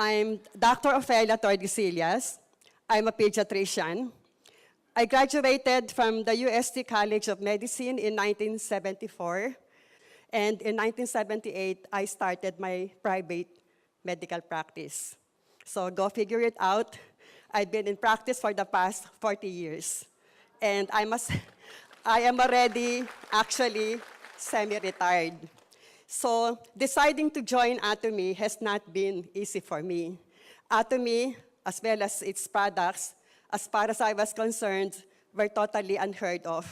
I'm Dr. Ofelia. I'm a pediatrician. I graduated from the UST College of Medicine in 1974. And in 1978, I started my private medical practice. So go figure it out. I've been in practice for the past 40 years. And I am already actually semi-retired. So deciding to join Atomy has not been easy for me. Atomy, as well as its products, as far as I was concerned, were totally unheard of.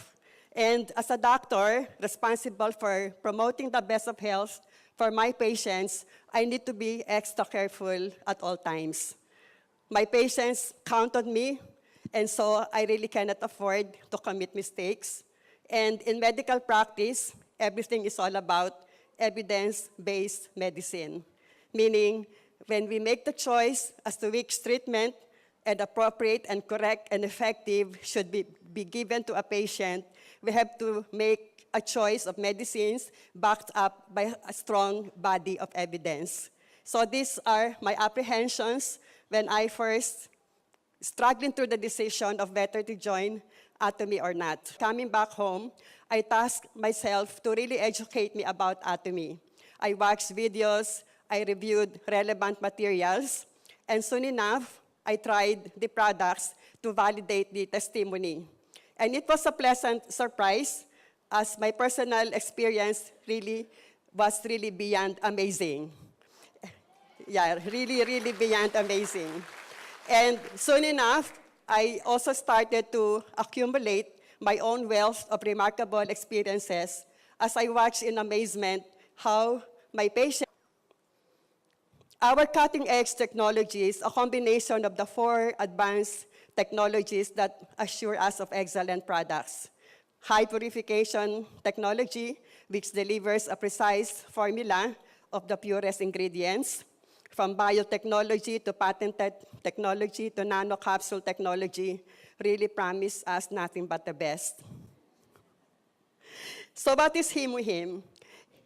And as a doctor responsible for promoting the best of health for my patients, I need to be extra careful at all times. My patients count on me, and so I really cannot afford to commit mistakes. And in medical practice, everything is all about evidence-based medicine, meaning when we make the choice as to which treatment and appropriate and correct and effective should be given to a patient, we have to make a choice of medicines backed up by a strong body of evidence. So these are my apprehensions when I first struggling through the decision of whether to join Atomy or not. Coming back home, I tasked myself to really educate me about Atomy. I watched videos, I reviewed relevant materials, and soon enough, I tried the products to validate the testimony. And it was a pleasant surprise, as my personal experience was really beyond amazing. Yeah, really beyond amazing. And soon enough, I also started to accumulate my own wealth of remarkable experiences as I watched in amazement how my patients. Our cutting-edge technology is a combination of the 4 advanced technologies that assure us of excellent products. High purification technology, which delivers a precise formula of the purest ingredients. From biotechnology to patented technology to nanocapsule technology, really promise us nothing but the best. So what is HemoHIM?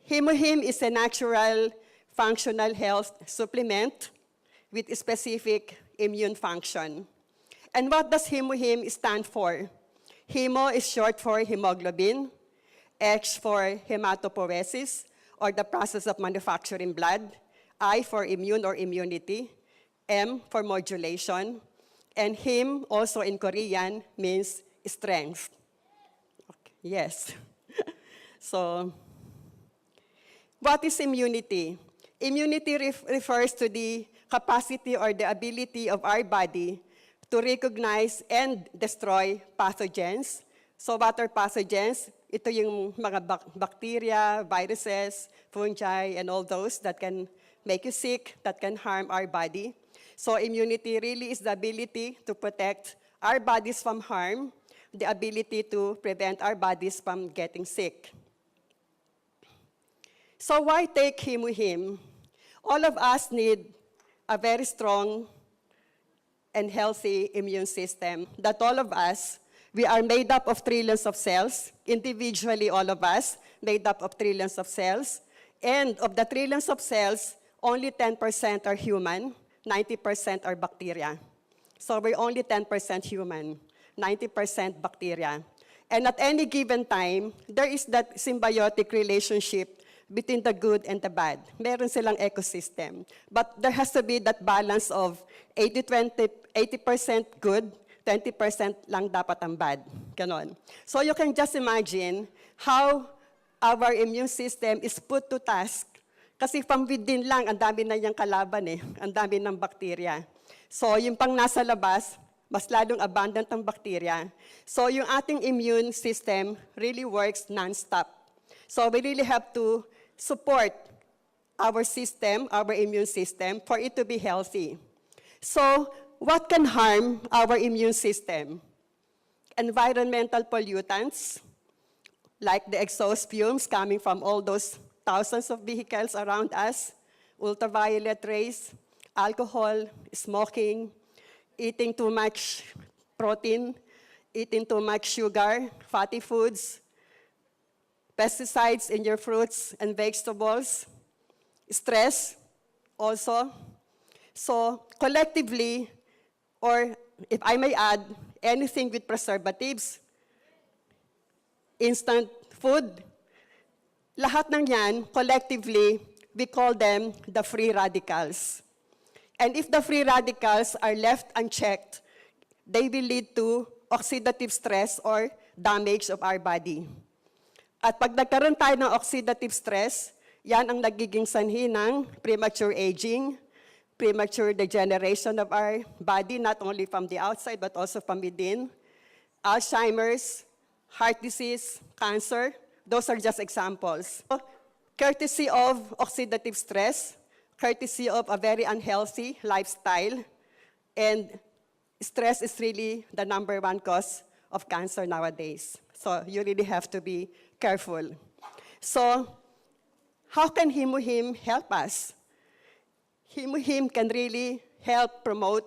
HemoHIM is a natural functional health supplement with a specific immune function. And what does HemoHIM stand for? Hemo is short for hemoglobin, H for hematopoiesis, or the process of manufacturing blood, I for immune or immunity, M for modulation, and Him also in Korean means strength. Okay. Yes. So, what is immunity? Immunity refers to the capacity or the ability of our body to recognize and destroy pathogens. So what are pathogens? Ito yung mga bacteria, viruses, fungi, and all those that can make you sick, that can harm our body. So immunity really is the ability to protect our bodies from harm, the ability to prevent our bodies from getting sick. So why take HemoHIM? All of us need a very strong and healthy immune system. That all of us, we are made up of trillions of cells, individually all of us, made up of trillions of cells. And of the trillions of cells, only 10% are human, 90% are bacteria. So we're only 10% human, 90% bacteria. And at any given time, there is that symbiotic relationship between the good and the bad. Meron silang ecosystem. But there has to be that balance of 80% good, 20% lang dapat ang bad. Ganon. So you can just imagine how our immune system is put to task. Kasi from within lang, ang dami na niyang kalaban eh. Ang dami ng bakterya. So yung pang nasa labas, mas lalong abundant ang bakterya. So yung ating immune system really works non-stop. So we really have to support our system, our immune system, for it to be healthy. So what can harm our immune system? Environmental pollutants, like the exhaust fumes coming from all those thousands of vehicles around us, ultraviolet rays, alcohol, smoking, eating too much protein, eating too much sugar, fatty foods, pesticides in your fruits and vegetables, stress also, So collectively, or if I may add, anything with preservatives, instant food, lahat ng yan, collectively, we call them the free radicals. And if the free radicals are left unchecked, they will lead to oxidative stress or damage of our body. At pag nagkaroon tayo ng oxidative stress, yan ang nagiging sanhi ng premature aging, premature degeneration of our body, not only from the outside but also from within. Alzheimer's, heart disease, cancer, those are just examples. Courtesy of oxidative stress, courtesy of a very unhealthy lifestyle, and stress is really the #1 cause of cancer nowadays. So you really have to be careful. So how can HemoHIM help us? HemoHIM can really help promote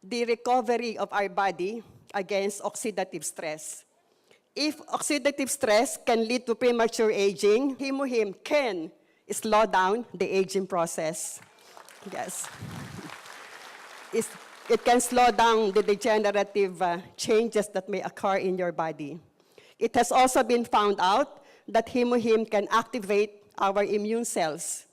the recovery of our body against oxidative stress. If oxidative stress can lead to premature aging, HemoHIM can slow down the aging process. Yes. It can slow down the degenerative changes that may occur in your body. It has also been found out that HemoHIM can activate our immune cells.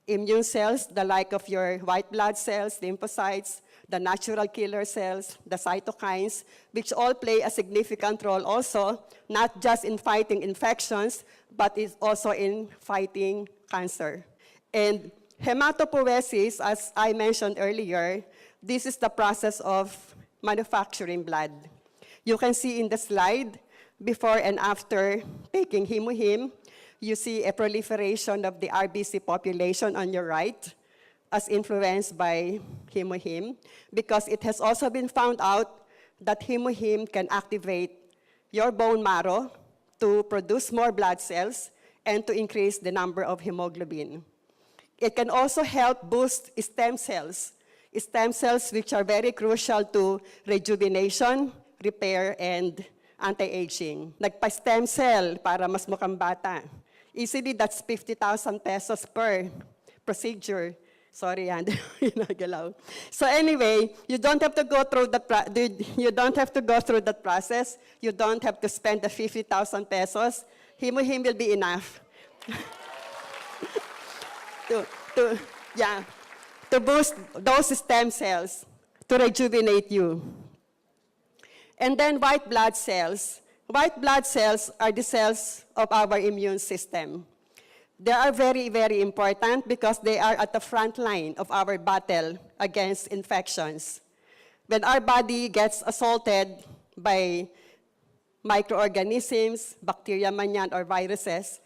Immune cells, the like of your white blood cells, lymphocytes, the natural killer cells, the cytokines, which all play a significant role also, not just in fighting infections, but is also in fighting cancer. And hematopoiesis, as I mentioned earlier, this is the process of manufacturing blood. You can see in the slide, before and after taking HemoHIM, you see a proliferation of the RBC population on your right, as influenced by HemoHIM, because it has also been found out that HemoHIM can activate your bone marrow to produce more blood cells and to increase the number of hemoglobin. It can also help boost stem cells which are very crucial to rejuvenation, repair, and anti-aging. Nagpa-stem cell para mas mukhang bata. Easily, that's 50,000 pesos per procedure. Sorry, Andy, ginagalaw. So anyway, you don't have to go through that process. You don't have to spend the 50,000 pesos. HemoHIM will be enough to boost those stem cells to rejuvenate you. And then white blood cells. White blood cells are the cells of our immune system. They are very, very important because they are at the front line of our battle against infections. When our body gets assaulted by microorganisms, bacteria man yan, or viruses,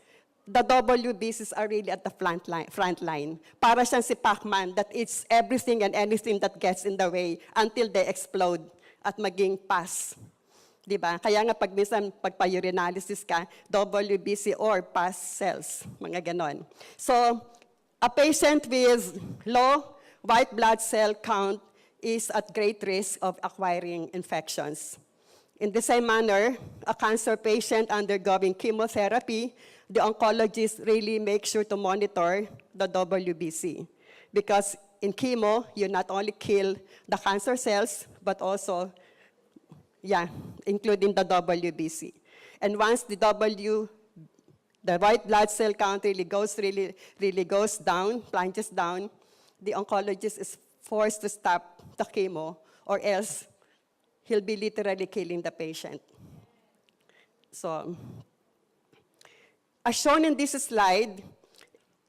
the WBCs are really at the front line. Para siyang si Pac-Man that eats everything and anything that gets in the way until they explode at maging pus. Diba? Kaya nga pag minsan, pagpa-urinalysis ka, WBC or pus cells, mga ganon. So, a patient with low white blood cell count is at great risk of acquiring infections. In the same manner, a cancer patient undergoing chemotherapy, the oncologist really makes sure to monitor the WBC. Because in chemo, you not only kill the cancer cells, but also including the WBC. And once the white blood cell count really goes down, plunges down, the oncologist is forced to stop the chemo, or else he'll be literally killing the patient. So, as shown in this slide,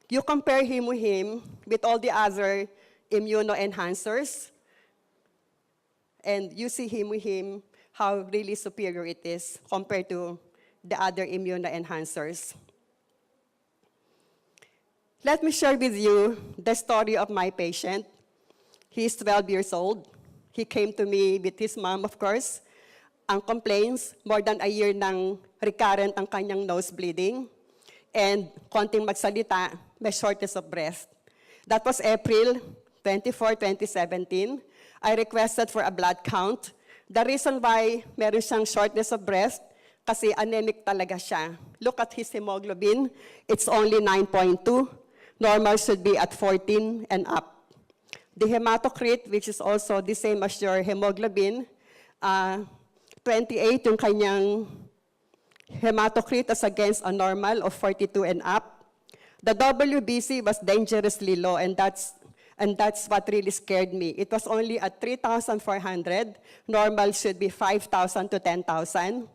you compare HemoHIM with all the other immunoenhancers, and you see HemoHIM, how really superior it is compared to the other immunoenhancers. Let me share with you the story of my patient. He's 12 years old. He came to me with his mom, of course. Ang complaints, more than a year nang recurrent ang kanyang nose bleeding, and konting magsalita, may shortness of breath. That was April 24, 2017. I requested for a blood count. The reason why meron siyang shortness of breath, kasi anemic talaga siya. Look at his hemoglobin. It's only 9.2. Normal should be at 14 and up. The hematocrit, which is also the same as your hemoglobin, 28 yung kanyang hematocrit as against a normal of 42 and up. The WBC was dangerously low, and that's what really scared me. It was only at 3,400. Normal should be 5,000 to 10,000.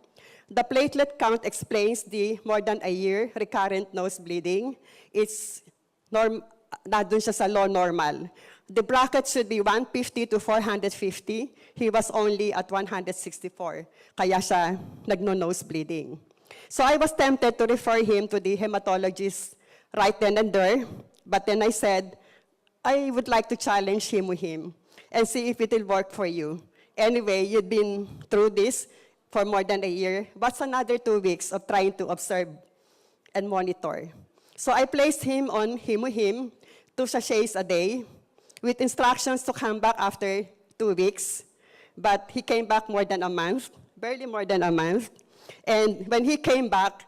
The platelet count explains the more than a year recurrent nose bleeding. It's nandun siya sa low normal. The bracket should be 150 to 450. He was only at 164. Kaya siya nagno-nose bleeding. So I was tempted to refer him to the hematologist right then and there. But then I said, I would like to challenge HemoHIM and see if it will work for you. Anyway, you've been through this for more than a year. What's another 2 weeks of trying to observe and monitor? So I placed him on HemoHIM, 2 sachets a day, with instructions to come back after 2 weeks. But he came back more than a month, barely more than a month. And when he came back,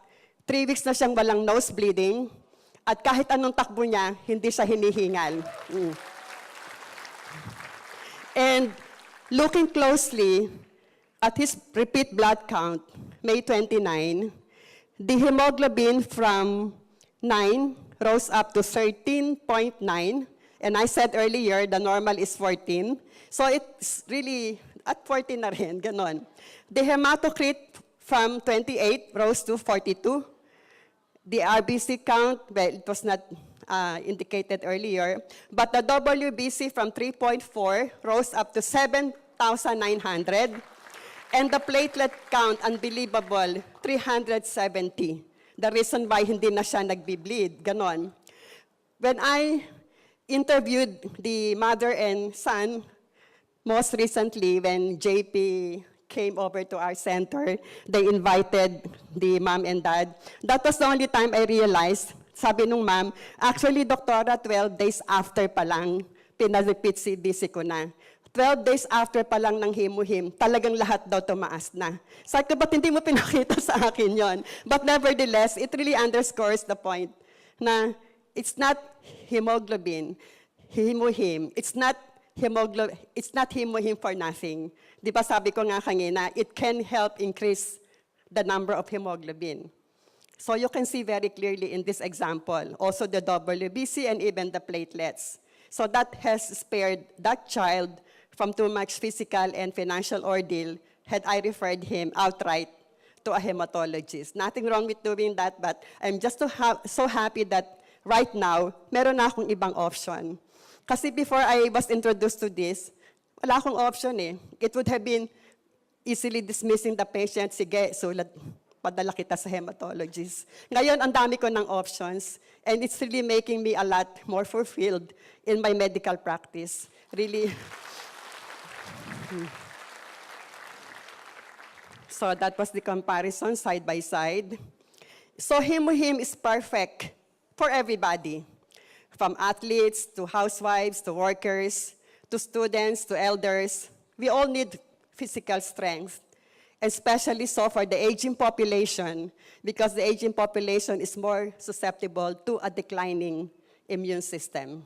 3 weeks na siyang walang nose bleeding, at kahit anong takbo niya, hindi siya hinihingal. And looking closely at his repeat blood count, May 29, the hemoglobin from 9 rose up to 13.9. And I said earlier, the normal is 14. So it's really at 14 na rin, ganon. The hematocrit from 28 rose to 42. The RBC count, well, it was not indicated earlier, but the WBC from 3.4 rose up to 7,900. And the platelet count, unbelievable, 370. The reason why hindi na siya nagbi-bleed, ganon. When I interviewed the mother and son, most recently when JP came over to our center, they invited the mom and dad. That was the only time I realized, sabi nung mom, actually, doktora, 12 days after pa lang, pina-repeat CBC ko na. 12 days after pa lang ng HemoHIM, talagang lahat daw tumaas na. Sabi ko, ba't hindi mo pinakita sa akin yon? But nevertheless, it really underscores the point na it's not hemoglobin, HemoHIM. It's not HemoHIM for nothing. Di ba sabi ko nga kanina, it can help increase the number of hemoglobin. So you can see very clearly in this example, also the WBC and even the platelets. So that has spared that child from too much physical and financial ordeal had I referred him outright to a hematologist. Nothing wrong with doing that, but I'm just so happy that right now, meron na akong ibang option. Kasi before I was introduced to this, wala akong option eh. It would have been easily dismissing the patient, sige, sulat, padala kita sa hematologist. Ngayon, ang dami ko ng options, and it's really making me a lot more fulfilled in my medical practice. Really. So that was the comparison side by side. So HemoHIM is perfect for everybody, from athletes to housewives to workers to students to elders. We all need physical strength, especially so for the aging population, because the aging population is more susceptible to a declining immune system.